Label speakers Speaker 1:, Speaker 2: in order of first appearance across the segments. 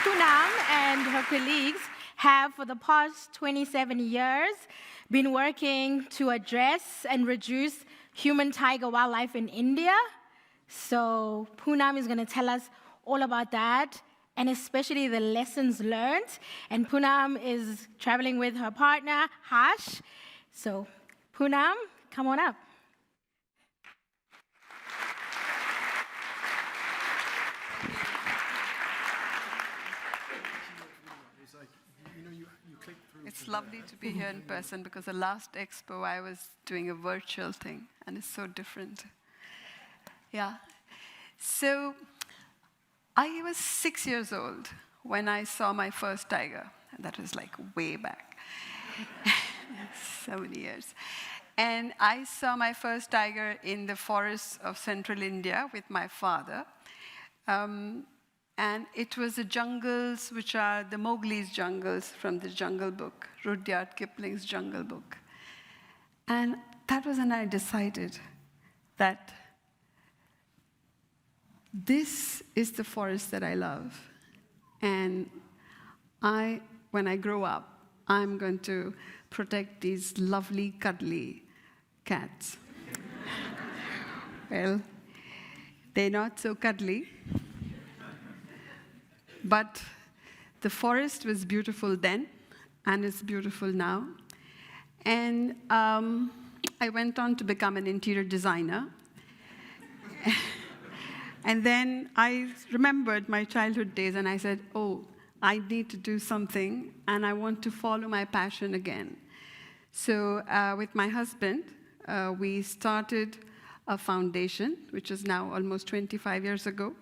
Speaker 1: Poonam and her colleagues have, for the past 27 years, been working to address and reduce human tiger wildlife in India. So Poonam is going to tell us all about that, and especially the lessons learned. And Poonam is traveling with her partner, Harsh. So Poonam, come on up.
Speaker 2: It's lovely to be here in person because the last Expo I was doing a virtual thing, and it's so different. Yeah. So I was 6 years old when I saw my first tiger. And that was like way back, so many years. And I saw my first tiger in the forests of central India with my father. And it was the jungles, which are the Mowgli's jungles from the Jungle Book, Rudyard Kipling's Jungle Book. And that was when I decided that this is the forest that I love. And when I grow up, I'm going to protect these lovely, cuddly cats. Well, they're not so cuddly. But the forest was beautiful then, and it's beautiful now. And I went on to become an interior designer. And then I remembered my childhood days, and I said, oh, I need to do something, and I want to follow my passion again. So with my husband, we started a foundation, which is now almost 25 years ago,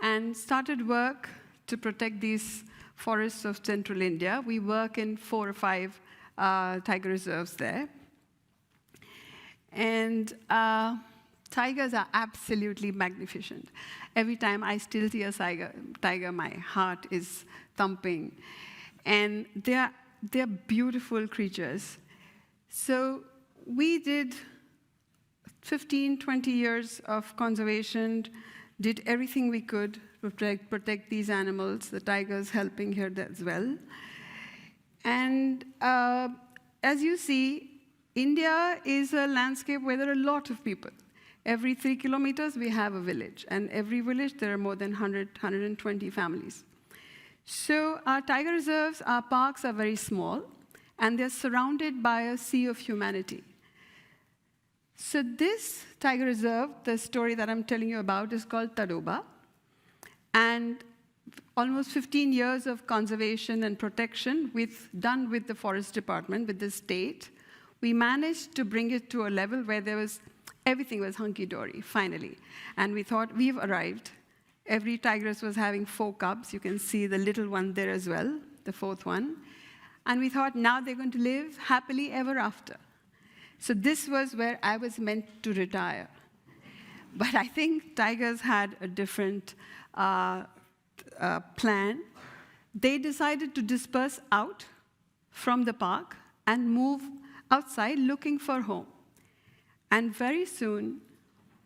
Speaker 2: and started work to protect these forests of central India. We work in 4 or 5 tiger reserves there. And tigers are absolutely magnificent. Every time I still see a tiger, my heart is thumping. And they're beautiful creatures. So we did 15, 20 years of conservation, did everything we could to protect these animals, the tigers helping here as well. And as you see, India is a landscape where there are a lot of people. Every 3 kilometers, we have a village. And every village, there are more than 100, 120 families. So our tiger reserves, our parks are very small, and they're surrounded by a sea of humanity. So this tiger reserve, the story that I'm telling you about, is called Tadoba. And almost 15 years of conservation and protection done with the forest department, with the state, we managed to bring it to a level where everything was hunky-dory, finally. And we thought, we've arrived. Every tigress was having 4 cubs. You can see the little one there as well, the 4th one. And we thought, now they're going to live happily ever after. So this was where I was meant to retire. But I think tigers had a different plan. They decided to disperse out from the park and move outside looking for home. And very soon,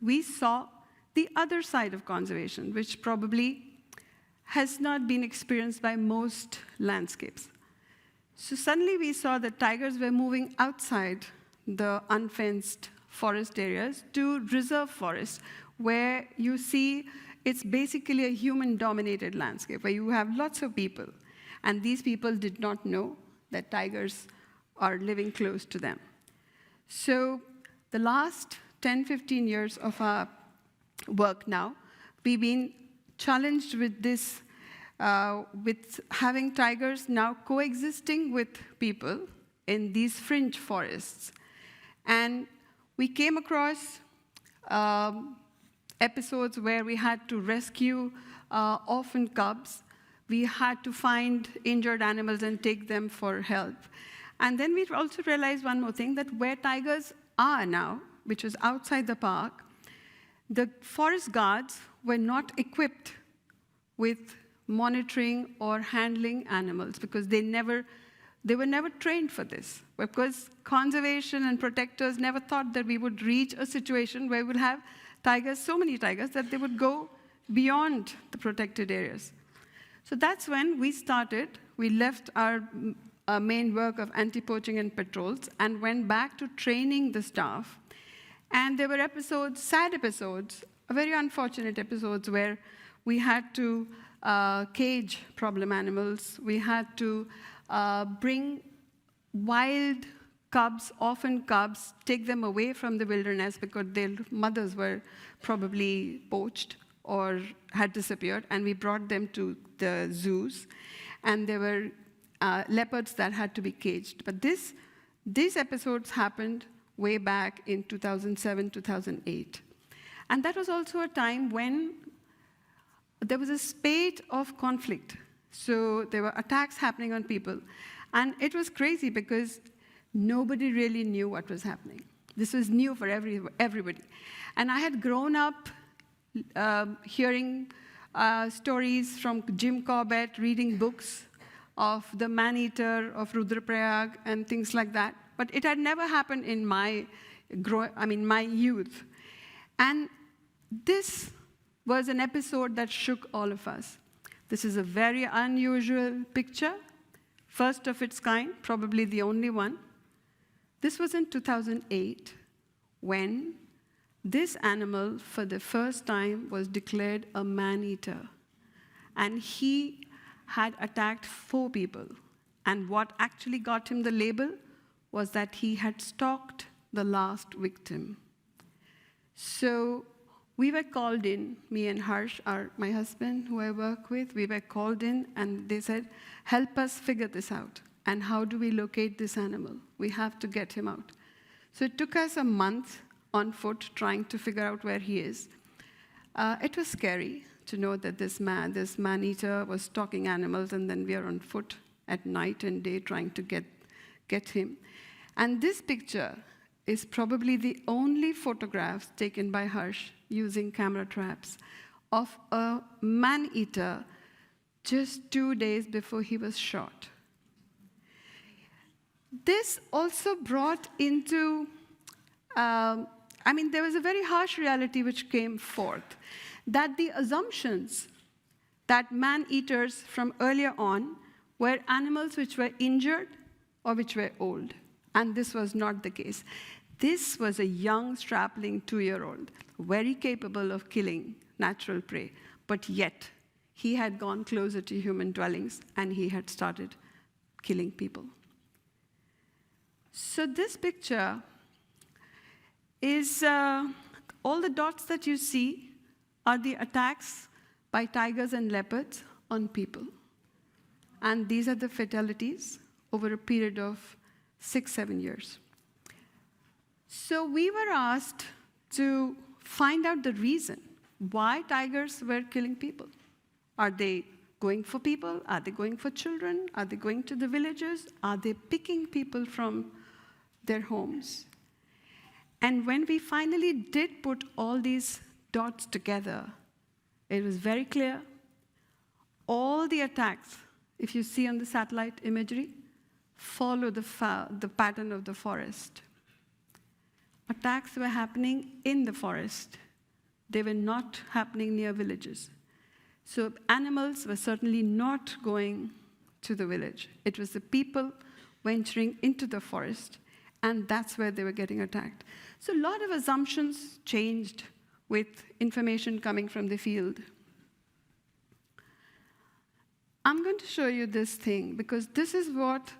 Speaker 2: we saw the other side of conservation, which probably has not been experienced by most landscapes. So suddenly we saw that tigers were moving outside the unfenced forest areas to reserve forests, where you see it's basically a human-dominated landscape, where you have lots of people. And these people did not know that tigers are living close to them. So the last 10, 15 years of our work now, we've been challenged with this, with having tigers now coexisting with people in these fringe forests. And we came across episodes where we had to rescue orphan cubs. We had to find injured animals and take them for help. And then we also realized one more thing, that where tigers are now, which was outside the park, the forest guards were not equipped with monitoring or handling animals because they were never trained for this. Because conservation and protectors never thought that we would reach a situation where we would have tigers, so many tigers, that they would go beyond the protected areas. So that's when we started. We left our main work of anti-poaching and patrols and went back to training the staff. And there were episodes, sad episodes, very unfortunate episodes where we had to cage problem animals. We had to bring wild cubs, orphan cubs, take them away from the wilderness because their mothers were probably poached or had disappeared, and we brought them to the zoos. And there were leopards that had to be caged. But these episodes happened way back in 2007, 2008. And that was also a time when there was a spate of conflict. So there were attacks happening on people. And it was crazy because nobody really knew what was happening. This was new for everybody. And I had grown up hearing stories from Jim Corbett, reading books of the Maneater, of Rudraprayag, and things like that. But it had never happened in my youth. And this was an episode that shook all of us. This is a very unusual picture, first of its kind, probably the only one. This was in 2008, when this animal, for the first time, was declared a man-eater. And he had attacked 4 people. And what actually got him the label was that he had stalked the last victim. So we were called in, me and Harsh, my husband, who I work with, we were called in, and they said, help us figure this out. And how do we locate this animal? We have to get him out. So it took us a month on foot trying to figure out where he is. It was scary to know that this man-eater was stalking animals, and then we are on foot at night and day trying to get him. And this picture is probably the only photographs taken by Harsh using camera traps of a man-eater just 2 days before he was shot. This also brought into, there was a very harsh reality which came forth, that the assumptions that man-eaters from earlier on were animals which were injured or which were old. And this was not the case. This was a young, strapling 2-year-old, very capable of killing natural prey, but yet he had gone closer to human dwellings and he had started killing people. So this picture is, all the dots that you see are the attacks by tigers and leopards on people. And these are the fatalities over a period of 6-7 years. So we were asked to find out the reason why tigers were killing people. Are they going for people? Are they going for children? Are they going to the villages? Are they picking people from their homes? And when we finally did put all these dots together, it was very clear. All the attacks, if you see on the satellite imagery, follow the pattern of the forest. Attacks were happening in the forest. They were not happening near villages. So animals were certainly not going to the village. It was the people venturing into the forest, and that's where they were getting attacked. So a lot of assumptions changed with information coming from the field. I'm going to show you this thing, because this is what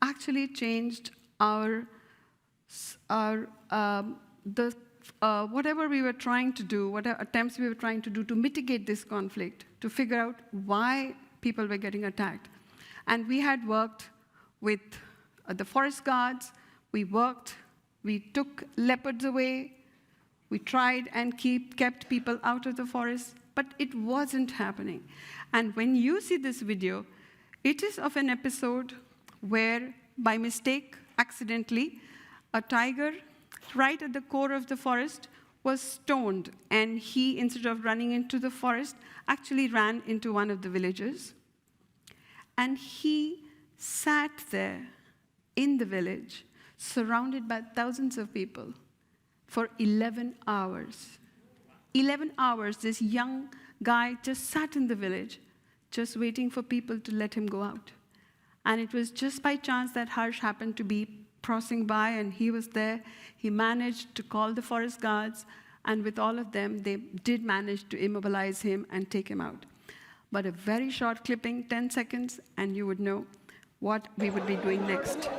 Speaker 2: actually changed whatever we were trying to do, whatever attempts we were trying to do to mitigate this conflict, to figure out why people were getting attacked. And we had worked with the forest guards, we took leopards away, we tried and kept people out of the forest, but it wasn't happening. And when you see this video, it is of an episode where, by mistake, accidentally, a tiger right at the core of the forest was stoned, and he, instead of running into the forest, actually ran into one of the villages. And he sat there in the village, surrounded by thousands of people, for 11 hours. 11 hours, this young guy just sat in the village, just waiting for people to let him go out. And it was just by chance that Harsh happened to be crossing by, and he was there. He managed to call the forest guards, and with all of them, they did manage to immobilize him and take him out. But a very short clipping, 10 seconds, and you would know what we would be doing next.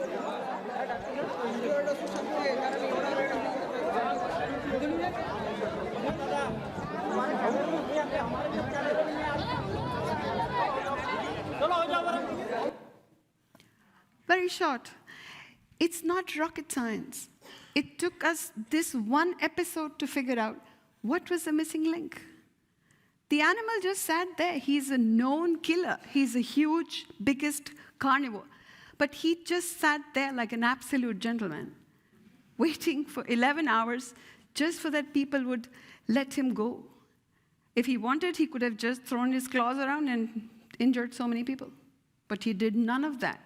Speaker 2: Very short. It's not rocket science. It took us this one episode to figure out what was the missing link. The animal just sat there. He's a known killer. He's a huge, biggest carnivore. But he just sat there like an absolute gentleman, waiting for 11 hours just so that people would let him go. If he wanted, he could have just thrown his claws around and injured so many people. But he did none of that.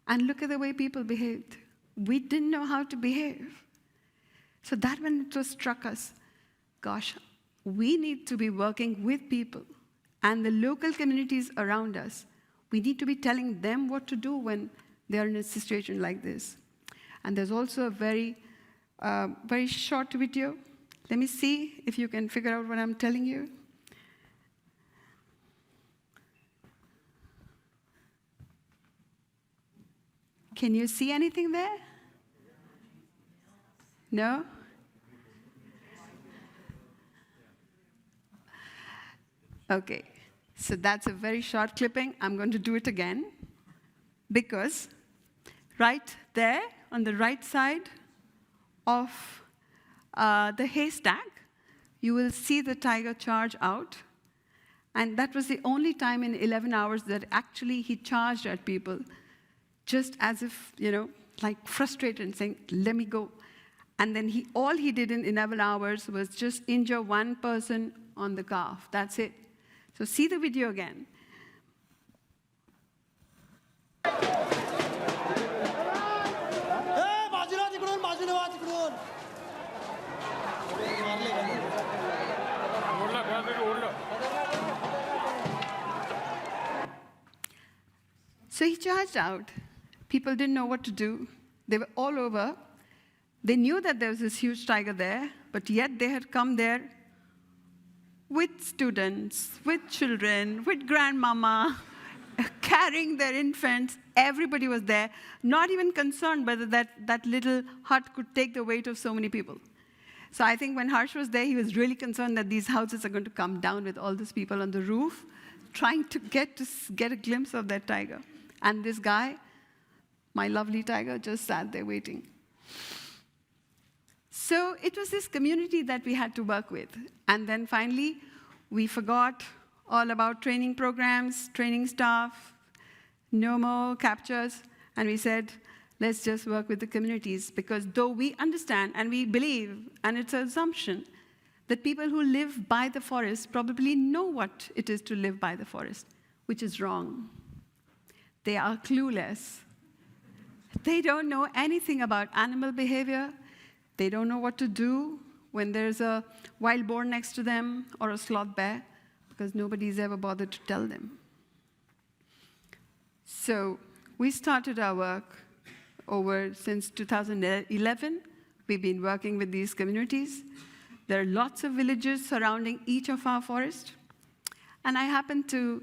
Speaker 2: And look at the way people behaved. We didn't know how to behave. So that when it was struck us, gosh, we need to be working with people and the local communities around us. We need to be telling them what to do when they're in a situation like this. And there's also a very short video. Let me see if you can figure out what I'm telling you. Can you see anything there? No? Okay, so that's a very short clipping. I'm going to do it again because right there on the right side of the haystack, you will see the tiger charge out. And that was the only time in 11 hours that actually he charged at people, just as if, like frustrated and saying, let me go. And then all he did in 11 hours was just injure one person on the calf. That's it. So see the video again. So he charged out. People didn't know what to do. They were all over. They knew that there was this huge tiger there, but yet they had come there with students, with children, with grandmama, carrying their infants. Everybody was there, not even concerned whether that little hut could take the weight of so many people. So I think when Harsh was there, he was really concerned that these houses are going to come down with all these people on the roof, trying to get a glimpse of that tiger. And this guy, my lovely tiger, just sat there waiting. So it was this community that we had to work with. And then finally, we forgot all about training programs, training staff, no more captures. And we said, let's just work with the communities. Because though we understand and we believe, and it's an assumption, that people who live by the forest probably know what it is to live by the forest, which is wrong. They are clueless. They don't know anything about animal behavior. They don't know what to do when there's a wild boar next to them or a sloth bear, because nobody's ever bothered to tell them. So we started our work since 2011. We've been working with these communities. There are lots of villages surrounding each of our forests. And I happened to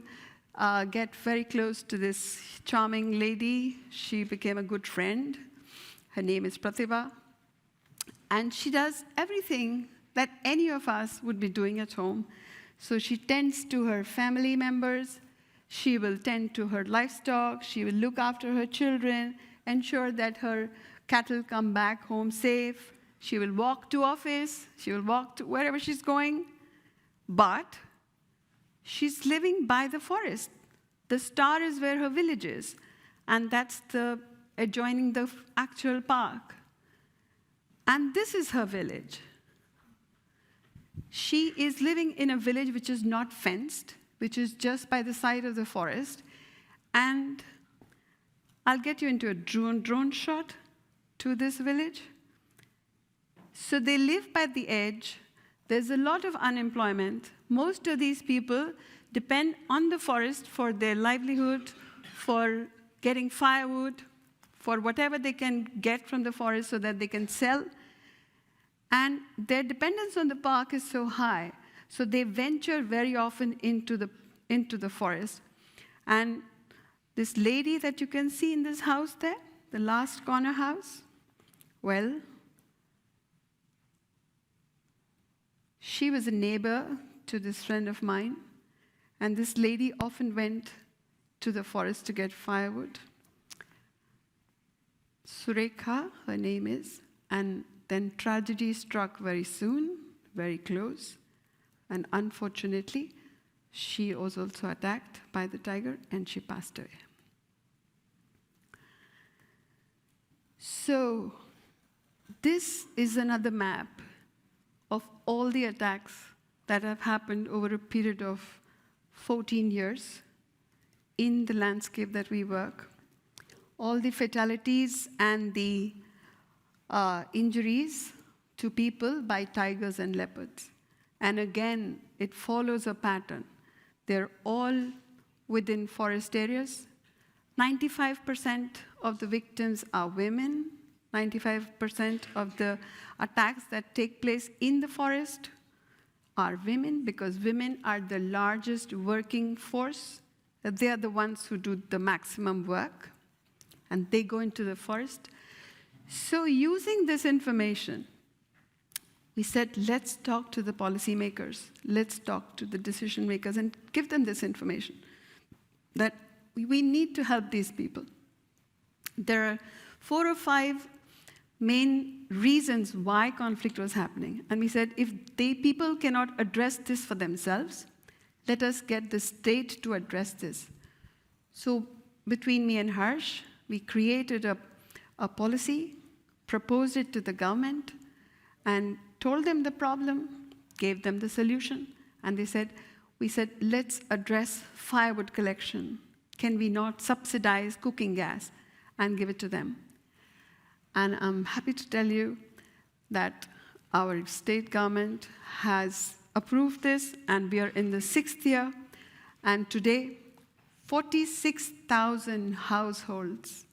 Speaker 2: get very close to this charming lady. She became a good friend. Her name is Pratibha. And she does everything that any of us would be doing at home. So she tends to her family members. She will tend to her livestock. She will look after her children, ensure that her cattle come back home safe. She will walk to office. She will walk to wherever she's going. But she's living by the forest. The star is where her village is, and that's adjoining the actual park. And this is her village. She is living in a village which is not fenced, which is just by the side of the forest. And I'll get you into a drone shot to this village. So they live by the edge. There's a lot of unemployment. Most of these people depend on the forest for their livelihood, for getting firewood, for whatever they can get from the forest so that they can sell. And their dependence on the park is so high, so they venture very often into the forest. And this lady that you can see in this house there, the last corner house, well, she was a neighbor to this friend of mine, and this lady often went to the forest to get firewood. Surekha, her name is, and then tragedy struck very soon, very close, and unfortunately, she was also attacked by the tiger, and she passed away. So, this is another map of all the attacks that have happened over a period of 14 years in the landscape that we work. All the fatalities and the injuries to people by tigers and leopards. And again, it follows a pattern. They're all within forest areas. 95% of the victims are women. 95% of the attacks that take place in the forest are women, because women are the largest working force. They are the ones who do the maximum work, and they go into the forest. So using this information, we said, let's talk to the policymakers, let's talk to the decision makers and give them this information, that we need to help these people. There are 4 or 5 main reasons why conflict was happening. And we said, if people cannot address this for themselves, let us get the state to address this. So between me and Harsh, we created a policy, proposed it to the government, and told them the problem, gave them the solution, and we said, let's address firewood collection. Can we not subsidize cooking gas and give it to them? And I'm happy to tell you that our state government has approved this, and we are in the 6th year. And today, 46,000 households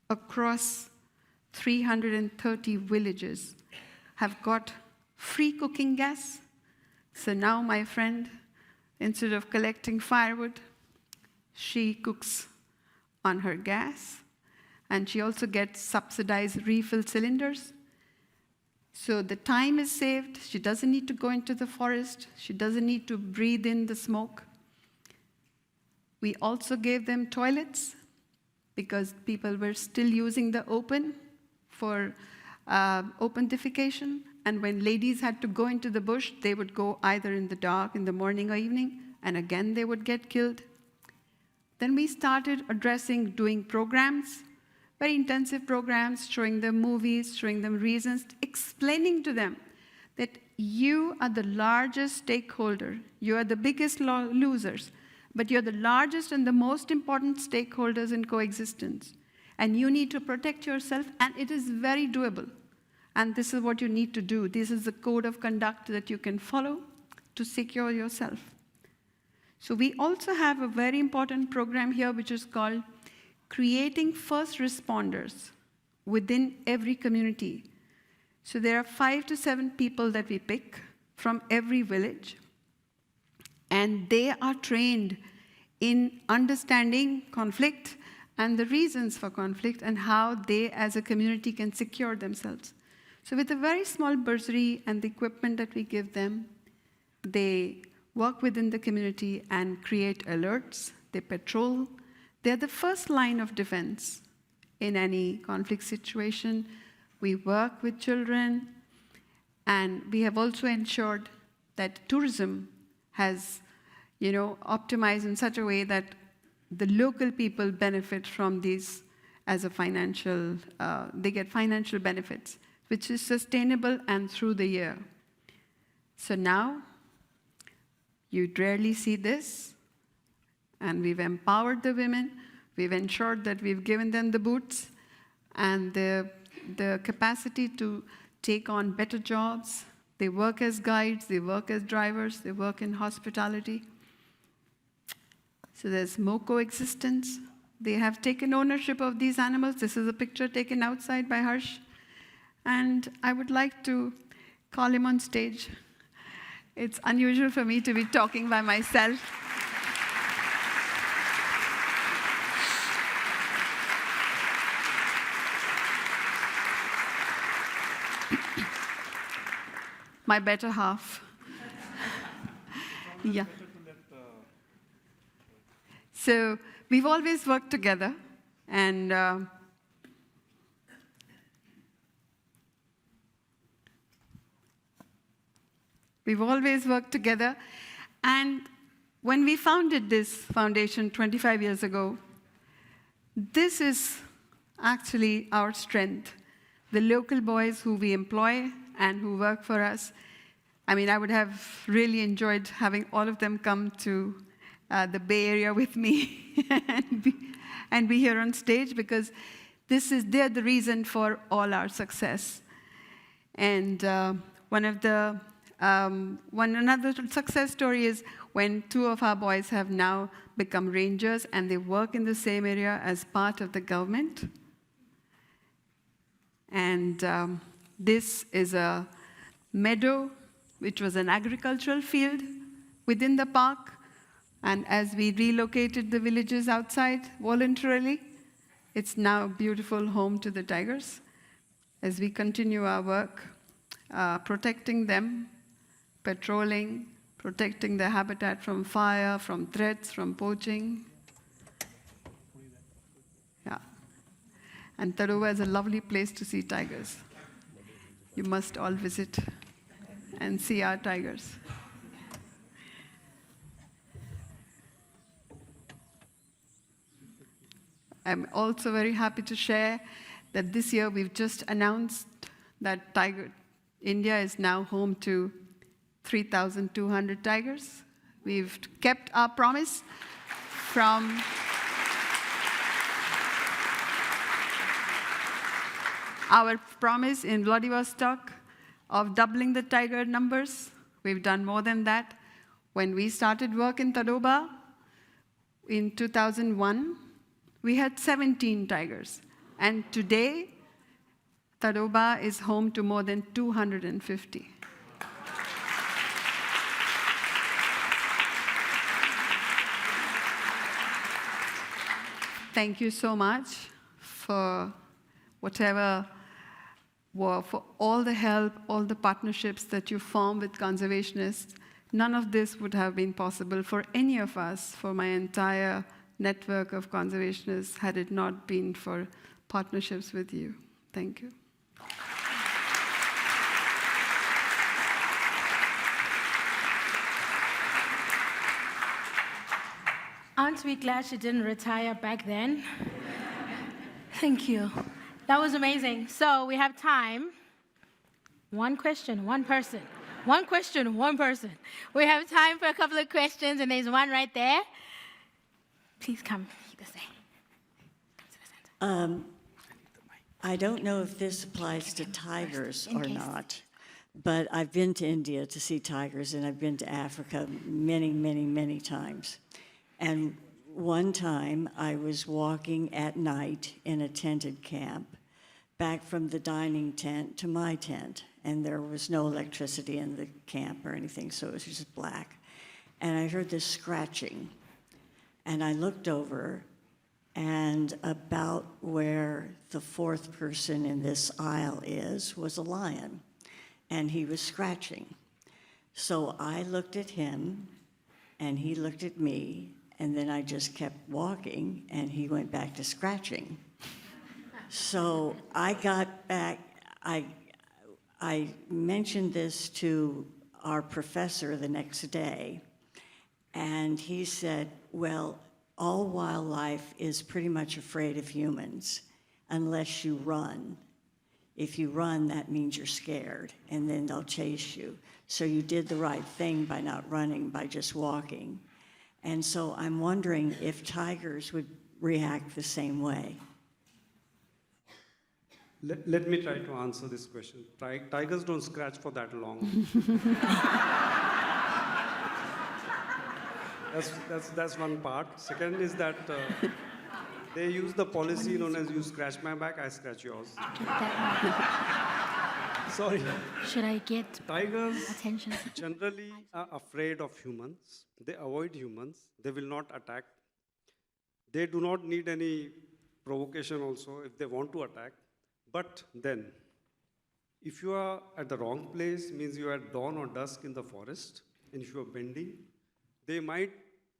Speaker 2: across 330 villages have got free cooking gas. So now my friend, instead of collecting firewood, she cooks on her gas. And she also gets subsidized refill cylinders. So the time is saved. She doesn't need to go into the forest. She doesn't need to breathe in the smoke. We also gave them toilets, because people were still using the open for open defecation. And when ladies had to go into the bush, they would go either in the dark, in the morning or evening, and again they would get killed. Then we started doing programs, very intensive programs, showing them movies, showing them reasons, explaining to them that you are the largest stakeholder. You are the biggest losers, but you're the largest and the most important stakeholders in coexistence. And you need to protect yourself, and it is very doable. And this is what you need to do. This is the code of conduct that you can follow to secure yourself. So we also have a very important program here, which is called Creating First Responders within every community. So there are 5 to 7 people that we pick from every village, and they are trained in understanding conflict and the reasons for conflict and how they as a community can secure themselves. So with a very small bursary and the equipment that we give them, they work within the community and create alerts. They patrol. They're the first line of defense in any conflict situation. We work with children, and we have also ensured that tourism has, optimized in such a way that the local people benefit from these as a financial, they get financial benefits, which is sustainable and through the year. So now, you rarely see this, and we've empowered the women. We've ensured that we've given them the boots and the capacity to take on better jobs. They work as guides, they work as drivers, they work in hospitality. So there's more coexistence. They have taken ownership of these animals. This is a picture taken outside by Harsh. And I would like to call him on stage. It's unusual for me to be talking by myself. My better half. Yeah. So we've always worked together, and we've always worked together. And when we founded this foundation 25 years ago, this is actually our strength. The local boys who we employ and who work for us. I mean, I would have really enjoyed having all of them come to the Bay Area with me and be here on stage, because they're the reason for all our success. And another success story is when two of our boys have now become rangers and they work in the same area as part of the government. And this is a meadow, which was an agricultural field within the park. And as we relocated the villages outside voluntarily, it's now a beautiful home to the tigers. As we continue our work, protecting them, patrolling, protecting their habitat from fire, from threats, from poaching. Yeah. And Tadoba is a lovely place to see tigers. You must all visit and see our tigers. I'm also very happy to share that this year we've just announced that India is now home to 3,200 tigers. We've kept our promise from our promise in Vladivostok of doubling the tiger numbers. We've done more than that. When we started work in Tadoba in 2001, we had 17 tigers. And today, Tadoba is home to more than 250. Thank you so much for for all the help, all the partnerships that you form with conservationists. None of this would have been possible for any of us, for my entire network of conservationists, had it not been for partnerships with you. Thank you.
Speaker 1: Aren't we glad she didn't retire back then? Thank you. That was amazing. So we have time. One question, one person. One question, one person. We have time for a couple of questions, and there's one right there. Please come this way.
Speaker 3: I don't know if this applies to tigers or not, but I've been to India to see tigers, and I've been to Africa many, many, many times. And one time I was walking at night in a tented camp back from the dining tent to my tent, and there was no electricity in the camp or anything, so it was just black. And I heard this scratching, and I looked over, and about where the fourth person in this aisle was a lion, and he was scratching. So I looked at him, and he looked at me, and then I just kept walking, and he went back to scratching. So I got back, I mentioned this to our professor the next day, and he said, well, all wildlife is pretty much afraid of humans unless you run. If you run, that means you're scared, and then they'll chase you. So you did the right thing by not running, by just walking. And so I'm wondering if tigers would react the same way.
Speaker 4: Let me try to answer this question. Tigers don't scratch for that long. That's one part. Second is that they use the policy known as you scratch my back, I scratch yours. Sorry.
Speaker 1: Should I get
Speaker 4: Tigers
Speaker 1: attention?
Speaker 4: generally are afraid of humans. They avoid humans. They will not attack. They do not need any provocation also if they want to attack. But then, if you are at the wrong place, means you are at dawn or dusk in the forest, and if you are bending, they might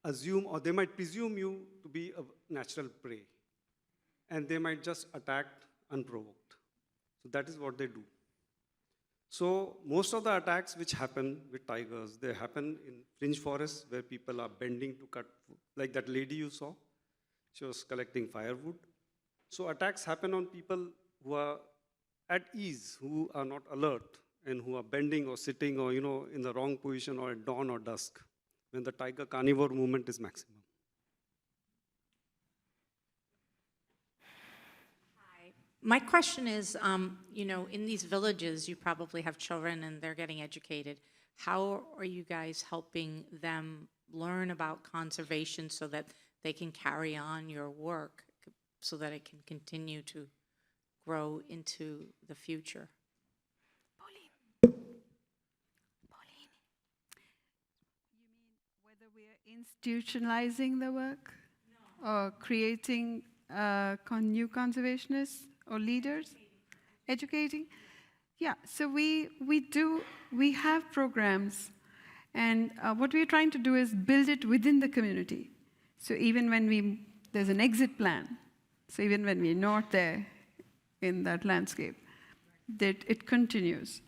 Speaker 4: assume or they might presume you to be a natural prey. And they might just attack unprovoked. So that is what they do. So most of the attacks which happen with tigers, they happen in fringe forests where people are bending to cut food. Like that lady you saw, she was collecting firewood. So attacks happen on people who are at ease, who are not alert, and who are bending or sitting or in the wrong position or at dawn or dusk, when the tiger carnivore movement is maximum.
Speaker 5: My question is, in these villages, you probably have children and they're getting educated. How are you guys helping them learn about conservation so that they can carry on your work, so that it can continue to grow into the future?
Speaker 1: Pauline.
Speaker 2: You mean whether we are institutionalizing the work? No. Or creating new conservationists or leaders? Educating? Yeah, so we have programs, and what we're trying to do is build it within the community. So even when there's an exit plan, so even when we're not there in that landscape, that it continues.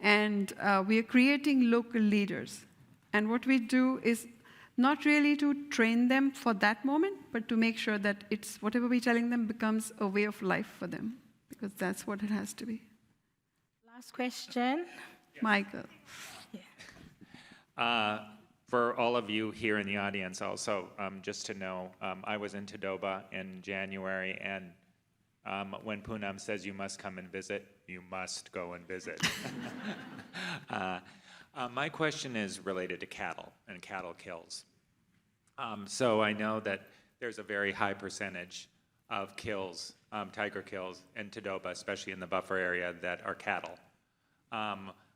Speaker 2: And we are creating local leaders. And what we do is not really to train them for that moment, but to make sure that it's whatever we're telling them becomes a way of life for them, because that's what it has to be.
Speaker 1: Last question.
Speaker 2: Michael.
Speaker 6: For all of you here in the audience also, just to know, I was in Tadoba in January, and when Poonam says you must come and visit, you must go and visit. My question is related to cattle and cattle kills. So I know that there's a very high percentage of kills, tiger kills in Tadoba, especially in the buffer area, that are cattle.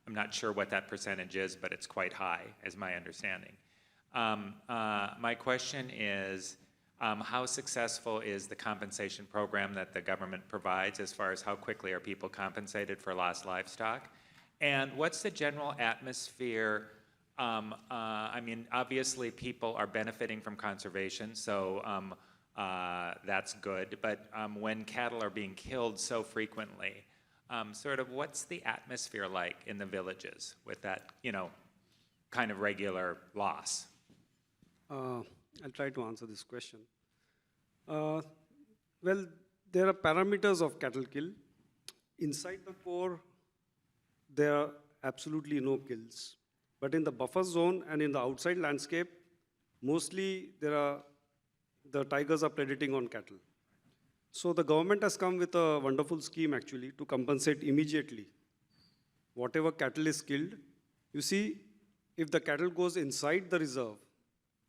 Speaker 6: I'm not sure what that percentage is, but it's quite high, is my understanding. My question is, how successful is the compensation program that the government provides, as far as how quickly are people compensated for lost livestock? And what's the general atmosphere? I mean, obviously people are benefiting from conservation, so that's good. But when cattle are being killed so frequently, sort of what's the atmosphere like in the villages with that, kind of regular loss?
Speaker 4: I'll try to answer this question. Well, there are parameters of cattle kill. Inside the core, there are absolutely no kills. But in the buffer zone and in the outside landscape, mostly the tigers are predating on cattle. So the government has come with a wonderful scheme actually to compensate immediately. Whatever cattle is killed, you see, if the cattle goes inside the reserve,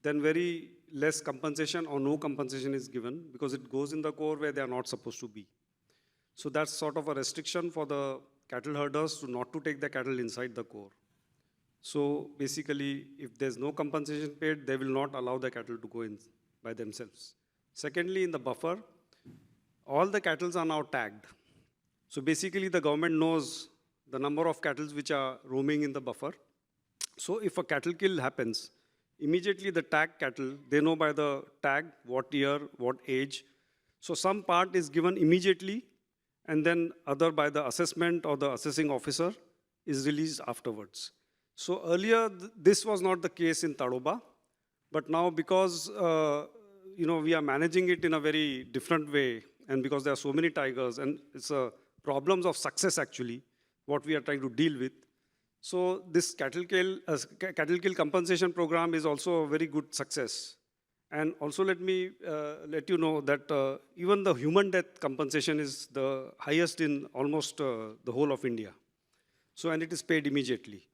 Speaker 4: then very less compensation or no compensation is given because it goes in the core where they are not supposed to be. So that's sort of a restriction for the cattle herders to not to take the cattle inside the core. So basically, if there's no compensation paid, they will not allow the cattle to go in by themselves. Secondly, in the buffer, all the cattle are now tagged. So basically, the government knows the number of cattle which are roaming in the buffer. So if a cattle kill happens, immediately the tagged cattle, they know by the tag what year, what age. So some part is given immediately, and then other by the assessment or the assessing officer is released afterwards. So earlier, this was not the case in Tadoba, but now because we are managing it in a very different way, and because there are so many tigers, and it's problems of success actually, what we are trying to deal with. So this cattle kill compensation program is also a very good success. And also let me let you know that even the human death compensation is the highest in almost the whole of India. So, and it is paid immediately.